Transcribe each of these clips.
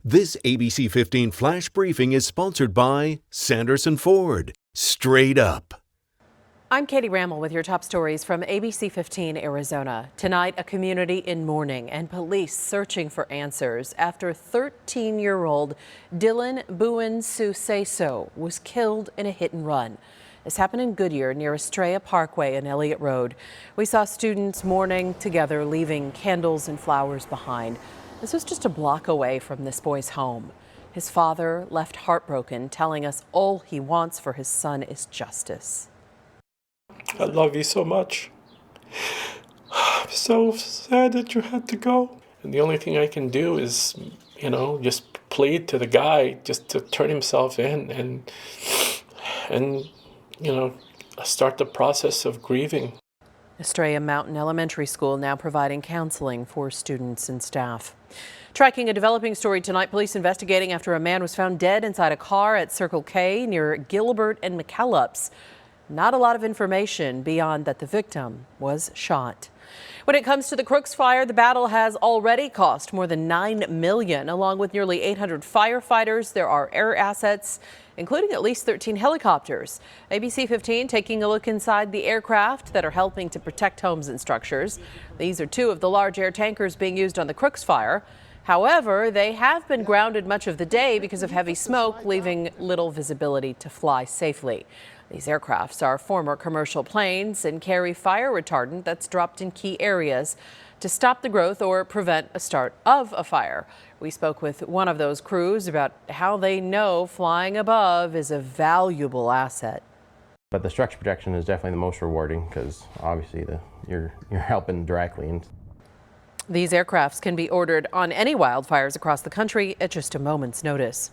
This ABC 15 Flash Briefing is sponsored by Sanderson Ford. Straight up. I'm Katie Rammel with your top stories from ABC15 Arizona. Tonight, a community in mourning and police searching for answers after 13-year-old Dylan Buensuceso was killed in a hit and run. This happened in Goodyear near Estrella Parkway and Elliott Road. We saw students mourning together, leaving candles and flowers behind. This was just a block away from this boy's home. His father left heartbroken, telling us all he wants for his son is justice. I love you so much. I'm so sad that you had to go. And the only thing I can do is, just plead to the guy just to turn himself in and start the process of grieving. Estrella Mountain Elementary School now providing counseling for students and staff. Tracking a developing story tonight, police investigating after a man was found dead inside a car at Circle K near Gilbert and McKellips. Not a lot of information beyond that the victim was shot. When it comes to the Crooks fire, the battle has already cost more than $9 million. Along with nearly 800 firefighters, there are air assets, including at least 13 helicopters. ABC 15 taking a look inside the aircraft that are helping to protect homes and structures. These are two of the large air tankers being used on the Crooks fire. However, they have been grounded much of the day because of heavy smoke, leaving little visibility to fly safely. These aircrafts are former commercial planes and carry fire retardant that's dropped in key areas to stop the growth or prevent a start of a fire. We spoke with one of those crews about how they know flying above is a valuable asset. But the structure protection is definitely the most rewarding because obviously you're helping directly. These aircrafts can be ordered on any wildfires across the country at just a moment's notice.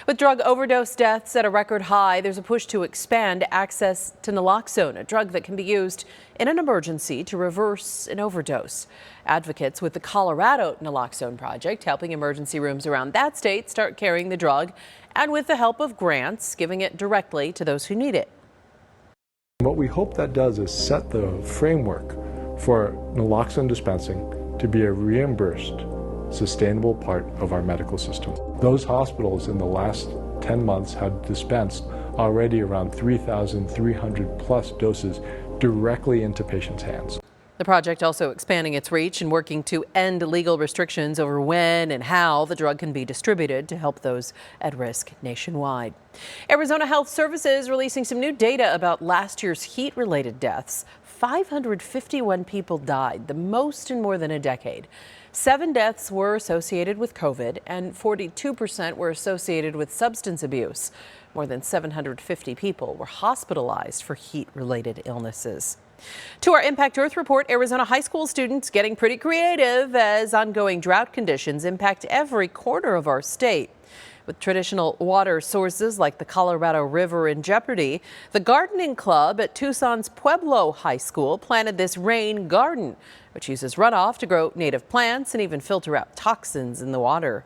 With drug overdose deaths at a record high, there's a push to expand access to naloxone, a drug that can be used in an emergency to reverse an overdose. Advocates with the Colorado Naloxone Project helping emergency rooms around that state start carrying the drug, and with the help of grants, giving it directly to those who need it. What we hope that does is set the framework for naloxone dispensing to be a reimbursed, sustainable part of our medical system. Those hospitals in the last 10 months have dispensed already around 3,300 plus doses directly into patients' hands. The project also expanding its reach and working to end legal restrictions over when and how the drug can be distributed to help those at risk nationwide. Arizona Health Services releasing some new data about last year's heat-related deaths. 551 people died, the most in more than a decade. 7 deaths were associated with COVID and 42% were associated with substance abuse. More than 750 people were hospitalized for heat-related illnesses. To our Impact Earth report, Arizona high school students getting pretty creative as ongoing drought conditions impact every corner of our state. With traditional water sources like the Colorado River in jeopardy, the gardening club at Tucson's Pueblo High School planted this rain garden, which uses runoff to grow native plants and even filter out toxins in the water.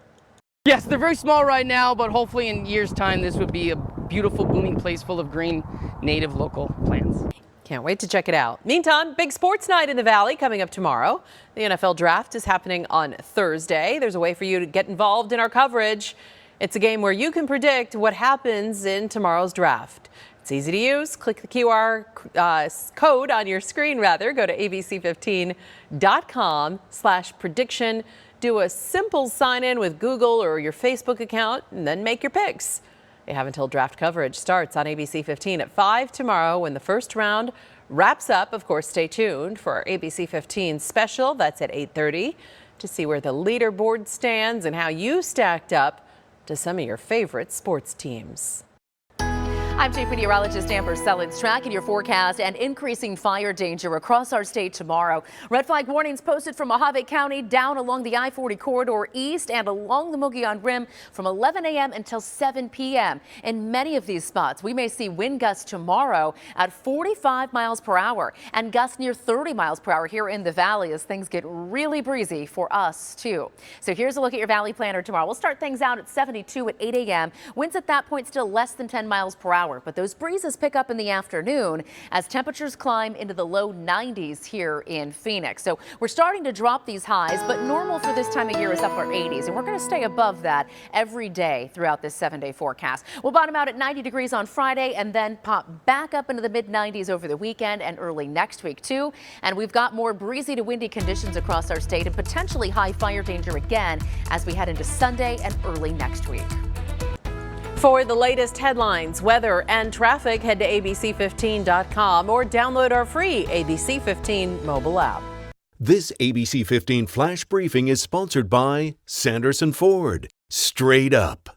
Yes, they're very small right now, but hopefully in years' time this would be a beautiful booming place full of green, native, local plants. Can't wait to check it out. Meantime, big sports night in the Valley coming up tomorrow. The NFL draft is happening on Thursday. There's a way for you to get involved in our coverage. It's a game where you can predict what happens in tomorrow's draft. It's easy to use. Click the QR code on your screen, rather. Go to abc15.com/prediction. Do a simple sign in with Google or your Facebook account and then make your picks. You have until draft coverage starts on ABC 15 at 5 tomorrow when the first round wraps up. Of course, stay tuned for our ABC 15 special. That's at 8:30 to see where the leaderboard stands and how you stacked up to some of your favorite sports teams. I'm Chief Meteorologist Amber Sellins tracking your forecast and increasing fire danger across our state tomorrow. Red flag warnings posted from Mojave County down along the I-40 corridor east and along the Mogollon Rim from 11 a.m. until 7 p.m. In many of these spots, we may see wind gusts tomorrow at 45 miles per hour and gusts near 30 miles per hour here in the valley as things get really breezy for us too. So here's a look at your valley planner tomorrow. We'll start things out at 72 at 8 a.m. Winds at that point still less than 10 miles per hour. hour. But those breezes pick up in the afternoon as temperatures climb into the low 90s here in Phoenix. So we're starting to drop these highs, but normal for this time of year is upper 80s. And we're going to stay above that every day throughout this 7-day forecast. We'll bottom out at 90 degrees on Friday and then pop back up into the mid 90s over the weekend and early next week, too. And we've got more breezy to windy conditions across our state and potentially high fire danger again as we head into Sunday and early next week. For the latest headlines, weather, and traffic, head to ABC15.com or download our free ABC15 mobile app. This ABC15 Flash Briefing is sponsored by Sanderson Ford. Straight up.